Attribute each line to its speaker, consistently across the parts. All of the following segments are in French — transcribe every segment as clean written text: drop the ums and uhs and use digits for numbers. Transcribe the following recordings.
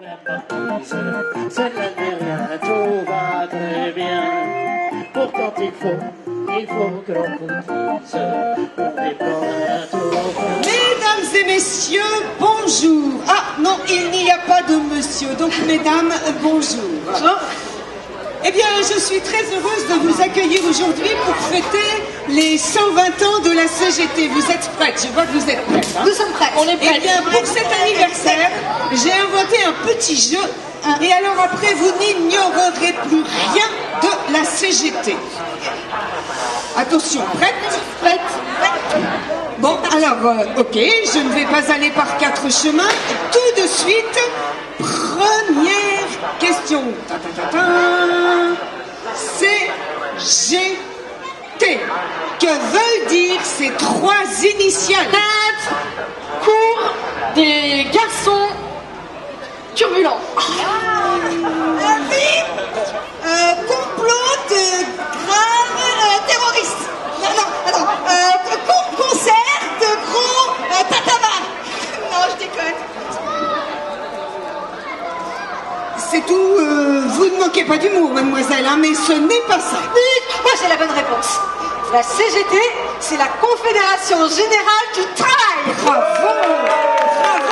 Speaker 1: C'est la dernière, tout va très bien. Pourtant il faut que l'on puisse.
Speaker 2: Mesdames et messieurs, bonjour. Ah non, il n'y a pas de monsieur, donc mesdames, bonjour. Eh bien, je suis très heureuse de vous accueillir aujourd'hui pour fêter les 120 ans de la CGT. Vous êtes prêtes? Je vois que vous êtes prêtes. Hein?
Speaker 3: Nous sommes prêtes. On est prêtes.
Speaker 2: Eh bien, pour cet anniversaire, j'ai inventé un petit jeu. Et alors après, vous n'ignorerez plus rien de la CGT. Attention, prête?
Speaker 3: Prête.
Speaker 2: Bon, alors, ok, je ne vais pas aller par quatre chemins. Tout de suite, première question. CGT. Que veulent dire ces trois initiales?
Speaker 3: Tête, cours, des garçons turbulents.
Speaker 2: Complot de graves terroristes. Non, concert de gros tatama. Non, je déconne. C'est tout. Vous ne manquez pas d'humour, mademoiselle, hein, mais ce n'est pas ça.
Speaker 3: Moi, j'ai la bonne réponse. La CGT, c'est la Confédération Générale du Travail.
Speaker 2: Bravo,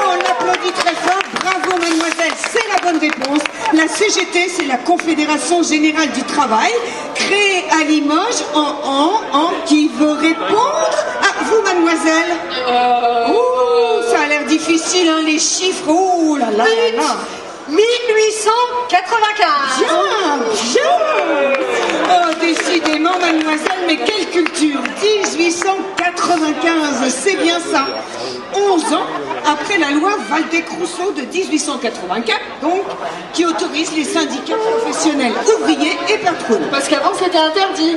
Speaker 2: on l'applaudit très fort. Bravo, mademoiselle, c'est la bonne réponse. La CGT, c'est la Confédération Générale du Travail, créée à Limoges en qui veut répondre? Ah, vous, mademoiselle? Ça a l'air difficile, hein, les chiffres. Oh là là là là.
Speaker 3: 1895.
Speaker 2: Bien. Oh, décidément, mademoiselle, mais quelle culture. 1895, c'est bien ça. 11 ans après la loi Waldeck-Rousseau de 1884, donc, qui autorise les syndicats professionnels, ouvriers et patronaux.
Speaker 3: Parce qu'avant, c'était interdit.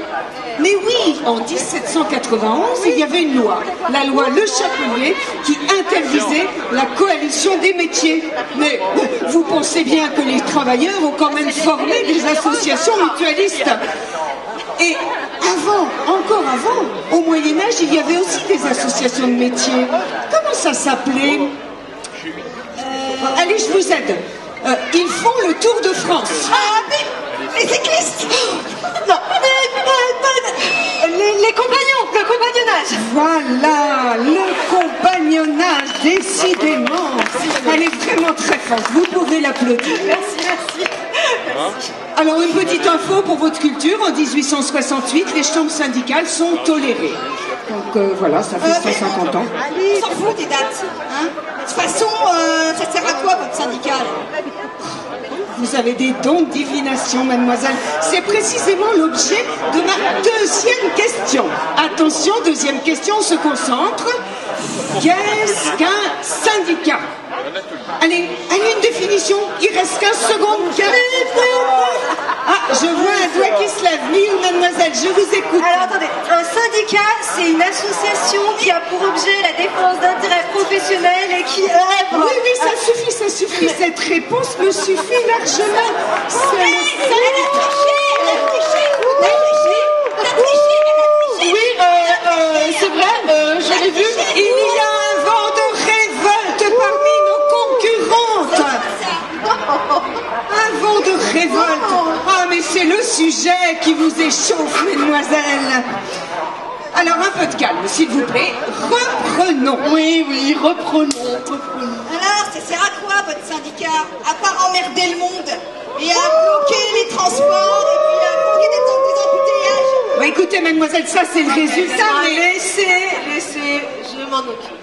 Speaker 2: Mais oui, en 1791, il y avait une loi, la loi Le Chapelier, qui interdisait la coalition des métiers. Mais vous pensez bien que les travailleurs ont quand même formé des associations mutualistes. Et encore avant, au Moyen-Âge, il y avait aussi des associations de métiers. Comment ça s'appelait? Allez, je vous aide. Ils font le Tour de France. Ah, les cyclistes.
Speaker 3: Non, les compagnons, le compagnonnage.
Speaker 2: Voilà, le compagnonnage, décidément. Elle est vraiment très forte, vous pouvez l'applaudir.
Speaker 3: Merci.
Speaker 2: Alors, une petite info pour votre culture, en 1868, les chambres syndicales sont tolérées. Donc voilà, ça fait 150 ans.
Speaker 4: On s'en fout des dates. Hein, de toute façon, ça sert à quoi votre syndicat?
Speaker 2: Vous avez des dons de divination, mademoiselle. C'est précisément l'objet de ma deuxième question. Attention, deuxième question, on se concentre. Qu'est-ce qu'un syndicat? Allez, une définition. Il reste 15 secondes. Ah, je vois un doigt qui se lève. Oui, mademoiselle, je vous écoute.
Speaker 3: Alors attendez, un syndicat, c'est une association qui a pour objet la défense d'intérêts professionnels et qui œuvre...
Speaker 2: Oui, ça suffit. Cette réponse me suffit largement.
Speaker 3: Oui, c'est vrai, je l'ai vu.
Speaker 2: Il y a un vent de révolte parmi nos concurrentes. Un vent de révolte. Ah, mais c'est le sujet qui vous échauffe, mesdemoiselles. Alors, un peu de calme, s'il vous plaît. Reprenons.
Speaker 3: Oui, reprenons.
Speaker 4: Alors, ça sert à quoi votre syndicat? À part emmerder le monde et à bloquer les transports et puis à bloquer des embouteillages?
Speaker 2: Bah, écoutez, mademoiselle, ça c'est le résultat, mais...
Speaker 3: Laissez, je m'en occupe.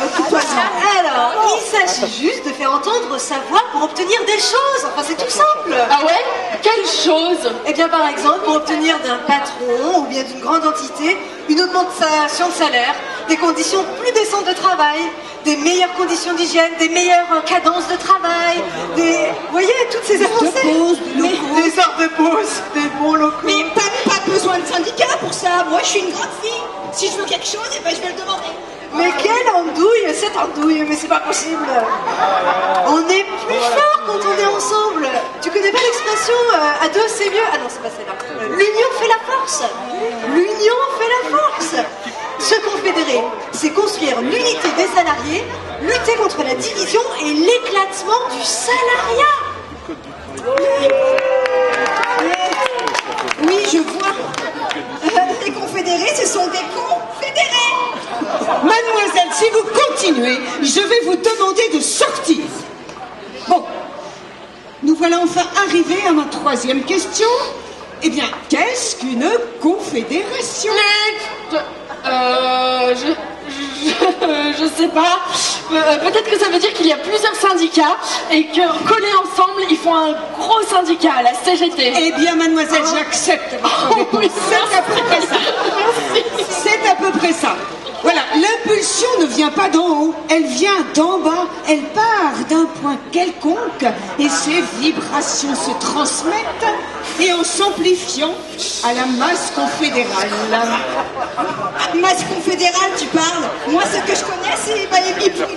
Speaker 4: Occupe-toi-en.
Speaker 3: Alors, il s'agit juste de faire entendre sa voix pour obtenir des choses. Enfin, c'est tout simple.
Speaker 5: Ah ouais? Quelle chose?
Speaker 3: Eh bien, par exemple, pour obtenir d'un patron ou bien d'une grande entité une augmentation de salaire, des conditions plus décentes de travail, des meilleures conditions d'hygiène, des meilleures cadences de travail, des... Vous voyez, toutes ces avancées. Des heures de pause, des bons locaux.
Speaker 4: Mais pas besoin de syndicat pour ça. Moi, je suis une grande fille. Si je veux quelque chose, eh ben, je vais le demander.
Speaker 3: Mais quelle andouille, cette andouille, mais c'est pas possible. On est plus fort quand on est ensemble. Tu connais pas l'expression à deux c'est mieux? Ah non, c'est pas celle-là. L'union fait la force. L'union fait la force. Se confédérer, c'est construire l'unité des salariés, lutter contre la division et l'éclatement du salariat.
Speaker 2: Oui, je vois.
Speaker 4: Les confédérés, ce sont des confédérés.
Speaker 2: Mademoiselle, si vous continuez, je vais vous demander de sortir. Bon, nous voilà enfin arrivés à ma troisième question. Eh bien, qu'est-ce qu'une confédération?
Speaker 5: Je sais pas. Peut-être que ça veut dire qu'il y a plusieurs syndicats et que collés ensemble, ils font un gros syndicat, la CGT.
Speaker 2: Eh bien, mademoiselle, j'accepte votre réponse.
Speaker 5: Oui,
Speaker 2: C'est à peu près ça. C'est à peu près ça. Voilà, l'impulsion ne vient pas d'en haut, elle vient d'en bas, elle part d'un point quelconque et ces vibrations se transmettent et en s'amplifiant à la masse confédérale.
Speaker 4: Masse confédérale, tu parles. Moi, ce que je connais, c'est ils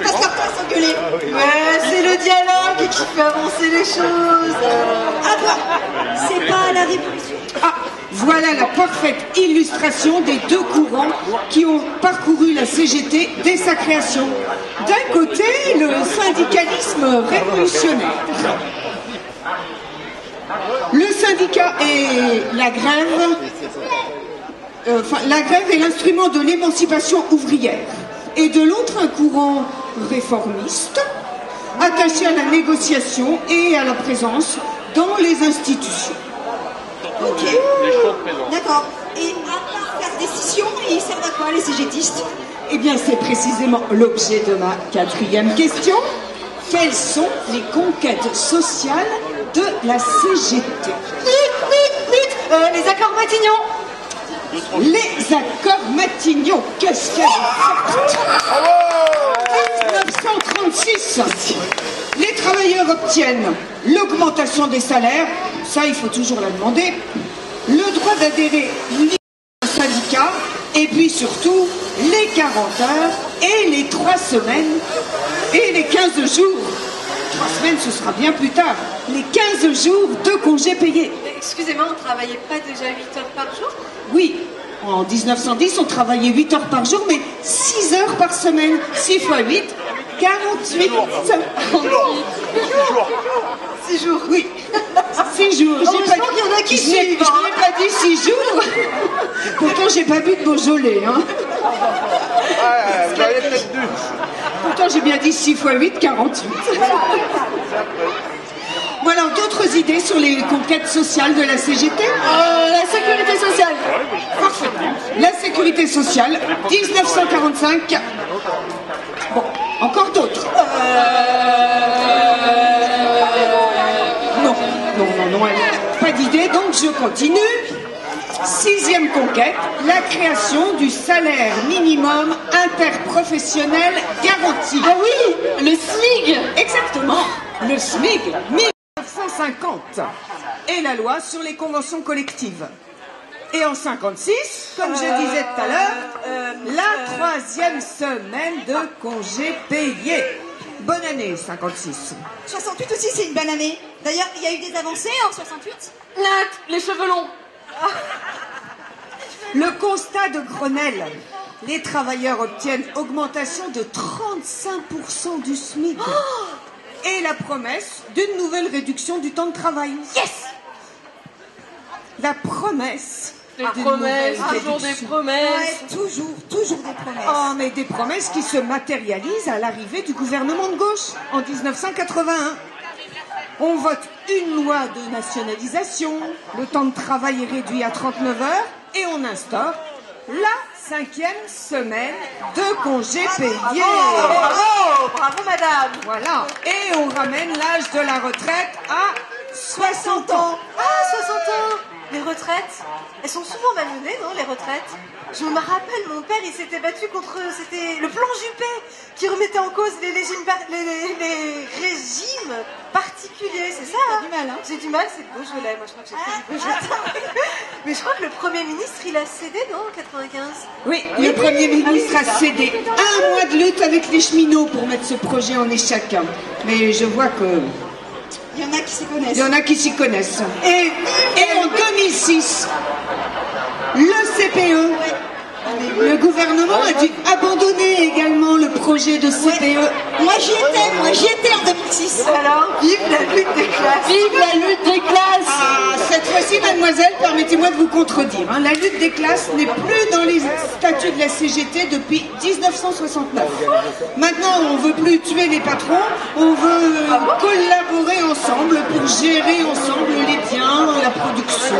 Speaker 4: passent leur temps à s'engueuler.
Speaker 3: Ouais, c'est le dialogue qui fait avancer les choses.
Speaker 4: Ah bah, c'est pas la révolution.
Speaker 2: Ah, voilà la parfaite illustration des deux courants qui ont parcouru la CGT dès sa création. D'un côté, le syndicalisme révolutionnaire. Le syndicat et la grève, la grève est l'instrument de l'émancipation ouvrière. Et de l'autre, un courant réformiste, attaché à la négociation et à la présence dans les institutions.
Speaker 4: Ok. D'accord. Et à part faire des scissions, ils servent à quoi les CGTistes?
Speaker 2: Eh bien, c'est précisément l'objet de ma quatrième question. Quelles sont les conquêtes sociales de la CGT?
Speaker 3: Les accords Matignon.
Speaker 2: Les accords Matignon, qu'est-ce qu'elle est forte! 1936, les travailleurs obtiennent l'augmentation des salaires, ça il faut toujours la demander, le droit d'adhérer libre à un syndicat, et puis surtout les 40 heures et les 3 semaines et les 15 jours. 3 semaines, ce sera bien plus tard. Les 15 jours de congés payés.
Speaker 3: Excusez-moi, on ne travaillait pas déjà 8 heures par jour?
Speaker 2: Oui, en 1910, on travaillait 8 heures par jour, mais 6 heures par semaine. 6 fois 8, 48.
Speaker 3: 6 jours.
Speaker 2: Oui, 6 jours.
Speaker 3: Heureusement qu'il y en a qui
Speaker 2: Je n'ai
Speaker 3: suivent, hein.
Speaker 2: pas dit 6 jours. Pourtant, j'ai pas bu de Beaujolais. Hein.
Speaker 6: Vous auriez peut-être dû.
Speaker 2: Pourtant, j'ai bien dit 6 fois 8, 48. Voilà, d'autres idées sur les conquêtes sociales de la CGT?
Speaker 5: La sécurité sociale.
Speaker 2: Parfaitement. La sécurité sociale, 1945. Bon, encore d'autres. Non, pas d'idée, donc je continue. 6e conquête, la création du salaire minimum interprofessionnel garanti.
Speaker 5: Ah oui, le SMIG.
Speaker 2: Exactement, le SMIG, 1950. Et la loi sur les conventions collectives. Et en 56, comme je disais tout à l'heure, la 3e semaine de congés payés. Bonne année, 56.
Speaker 4: 68 aussi, c'est une bonne année. D'ailleurs, il y a eu des avancées en 68.
Speaker 5: Les cheveux longs.
Speaker 2: Le constat de Grenelle. Les travailleurs obtiennent augmentation de 35% du SMIC. Et la promesse d'une nouvelle réduction du temps de travail.
Speaker 5: Yes.
Speaker 2: La promesse.
Speaker 5: Des promesses, toujours des promesses.
Speaker 4: Ouais, toujours des promesses.
Speaker 2: Oh, mais des promesses qui se matérialisent à l'arrivée du gouvernement de gauche en 1981. On vote une loi de nationalisation, le temps de travail est réduit à 39 heures et on instaure la 5e semaine de congés payés.
Speaker 3: Bravo madame.
Speaker 2: Voilà. Et on ramène l'âge de la retraite à 60 ans.
Speaker 3: Ah, 60 ans. Les retraites, elles sont souvent malmenées, non, les retraites? Je me rappelle, mon père, il s'était battu contre... C'était le plan Juppé qui remettait en cause les régimes particuliers, c'est ça?
Speaker 4: T'as du mal, hein?
Speaker 3: J'ai du mal, c'est le Beaujolais, moi je crois que j'ai pris du Beaujolais. Mais je crois que le Premier ministre, il a cédé, non, en 95?
Speaker 2: Oui, le Premier ministre a cédé un mois de lutte avec les cheminots pour mettre ce projet en échec. Mais je vois que...
Speaker 4: Il y en a qui s'y connaissent.
Speaker 2: Il y en a qui s'y connaissent. Et en 2006, le CPE Le gouvernement a dû abandonner également le projet de CPE.
Speaker 4: Moi j'y étais en 2006.
Speaker 3: Alors, vive la lutte des classes.
Speaker 5: Vive la lutte des classes!
Speaker 2: Ah, cette fois-ci, mademoiselle, permettez-moi de vous contredire. Hein. La lutte des classes n'est plus dans les statuts de la CGT depuis 1969. Maintenant, on veut plus tuer les patrons, on veut collaborer ensemble pour gérer ensemble les biens, la production.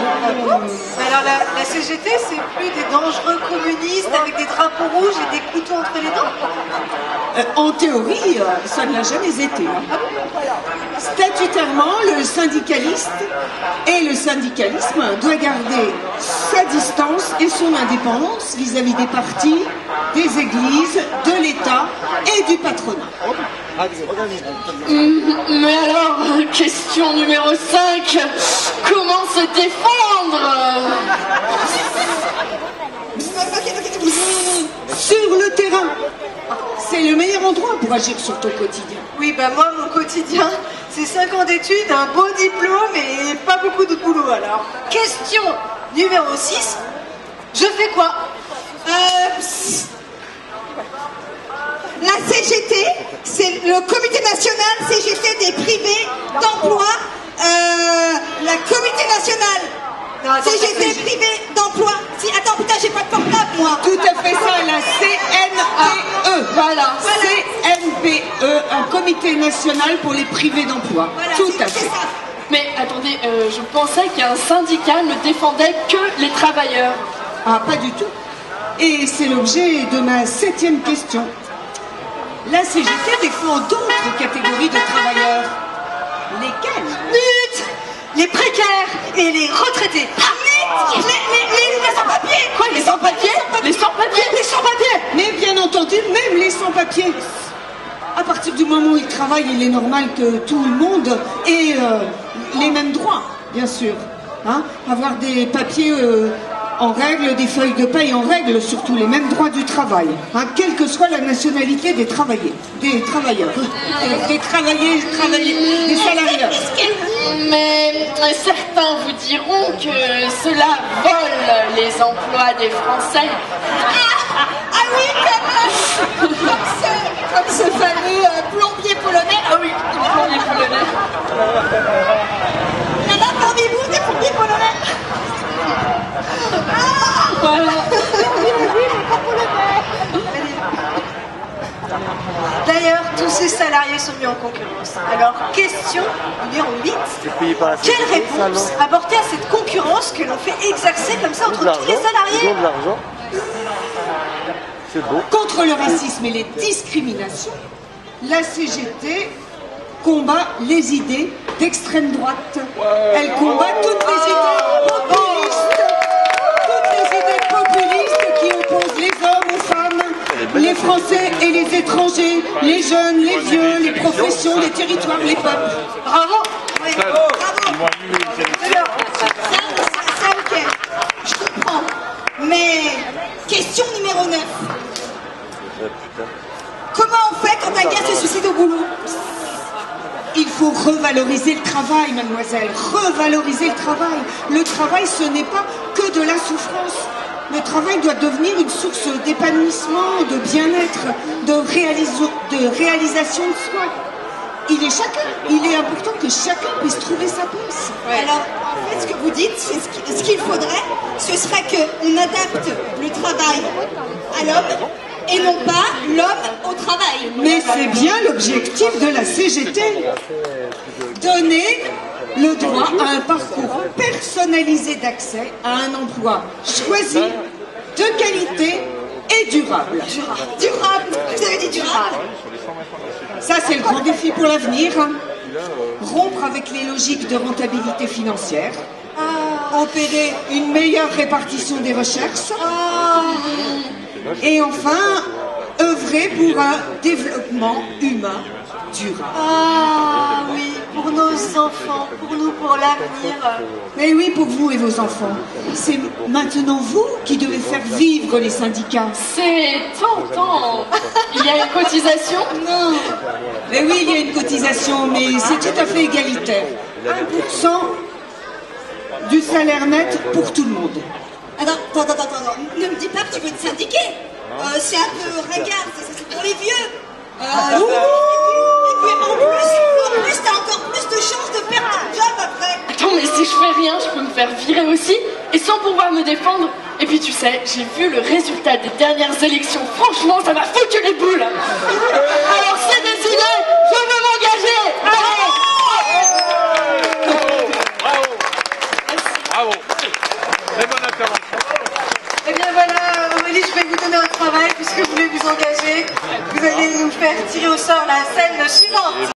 Speaker 3: Alors, la CGT, c'est plus des dangereux communistes avec des drapeaux rouges et des couteaux entre les dents?
Speaker 2: En théorie, ça ne l'a jamais été. Hein. Statutairement, le syndicaliste et le syndicalisme doit garder sa distance et son indépendance vis-à-vis des partis, des églises, de l'État et du patronat.
Speaker 5: Mais alors, question numéro 5, comment se défendre?
Speaker 2: Sur le terrain, c'est le meilleur endroit pour agir sur ton quotidien.
Speaker 3: Oui, bah moi, mon quotidien, c'est 5 ans d'études, un beau diplôme et pas beaucoup de boulot. Alors, question numéro 6, je fais quoi?
Speaker 4: La CGT, c'est le comité national CGT des privés d'emploi. La comité nationale
Speaker 3: Non, attends,
Speaker 4: CGT privé d'emploi. Si, attends, putain, j'ai pas de portable, moi.
Speaker 2: Tout à fait ça, la CNPE.
Speaker 5: Voilà.
Speaker 2: CNPE, un comité national pour les privés d'emploi.
Speaker 4: Voilà,
Speaker 2: Tout à
Speaker 4: c'est
Speaker 2: fait.
Speaker 4: ça.
Speaker 5: Mais attendez, je pensais qu'un syndicat ne défendait que les travailleurs.
Speaker 2: Ah, pas du tout. Et c'est l'objet de ma 7e question. La CGT défend d'autres catégories de travailleurs. Lesquelles?
Speaker 3: Lutte, les précaires et les retraités.
Speaker 4: Les sans-papiers.
Speaker 5: Quoi, les sans-papiers? Les sans-papiers?
Speaker 3: Les sans-papiers.
Speaker 2: Mais bien entendu, même les sans-papiers. À partir du moment où ils travaillent, il est normal que tout le monde ait les mêmes droits, bien sûr. Hein? Avoir des papiers en règle, des feuilles de paye en règle, surtout les mêmes droits du travail, hein, quelle que soit la nationalité des travailleurs, des salariés.
Speaker 5: Mais certains vous diront que cela vole les emplois des Français.
Speaker 4: Ah oui, comme ce fameux plombier polonais.
Speaker 5: Ah oui, plombier polonais.
Speaker 4: Il y en a parmi vous des plombiers polonais.
Speaker 5: Voilà.
Speaker 3: D'ailleurs, tous ces salariés sont mis en concurrence. Alors, question numéro 8. Quelle réponse apporter à cette concurrence que l'on fait exercer comme ça entre tous les salariés?
Speaker 6: De l'argent. C'est beau.
Speaker 2: Contre le racisme et les discriminations, la CGT combat les idées d'extrême droite. Elle combat toutes les idées populistes qui opposent les hommes aux femmes, les Français et les étrangers, les jeunes, les vieux, les professions, les territoires, les peuples.
Speaker 3: Bravo.
Speaker 4: Oui, bravo. Alors, ça, ok, je comprends. Mais question numéro 9. Comment on fait quand un gars se suicide au boulot?
Speaker 2: Il faut revaloriser le travail, mademoiselle, revaloriser le travail. Le travail, ce n'est pas que de la souffrance. Le travail doit devenir une source d'épanouissement, de bien-être, de réalisation de soi. Il est important que chacun puisse trouver sa place.
Speaker 4: Alors, en fait, ce que vous dites, c'est ce qu'il faudrait, ce serait qu'on adapte le travail à l'homme et non pas l'homme au travail.
Speaker 2: Mais c'est bien l'objectif de la CGT. Donner le droit à un parcours personnalisé d'accès à un emploi choisi, de qualité et durable.
Speaker 4: Durable, vous avez dit durable.
Speaker 2: Ça, c'est le grand défi pour l'avenir. Rompre avec les logiques de rentabilité financière. Opérer une meilleure répartition des recherches. Et enfin, œuvrer pour un développement humain durable.
Speaker 3: Ah oui, pour nos enfants, pour nous, pour l'avenir.
Speaker 2: Mais oui, pour vous et vos enfants. C'est maintenant vous qui devez faire vivre les syndicats.
Speaker 5: C'est tentant. Il y a une cotisation?
Speaker 2: Non. Mais oui, il y a une cotisation, mais c'est tout à fait égalitaire. 1% du salaire net pour tout le monde.
Speaker 4: Attends, ne me dis pas que tu veux te syndiquer. C'est un peu ringard, c'est pour les vieux. Et puis en plus, t'as encore plus de chances de perdre ton job après.
Speaker 5: Attends, mais si je fais rien, je peux me faire virer aussi, et sans pouvoir me défendre. Et puis tu sais, j'ai vu le résultat des dernières élections. Franchement, ça m'a foutu les boules. Alors c'est décidé, je veux m'engager. Allez.
Speaker 6: Bravo. Très bonne intervention.
Speaker 3: Eh bien voilà, Aurélie, je vais vous donner un travail puisque vous voulez vous engager. Vous allez nous faire tirer au sort la scène suivante.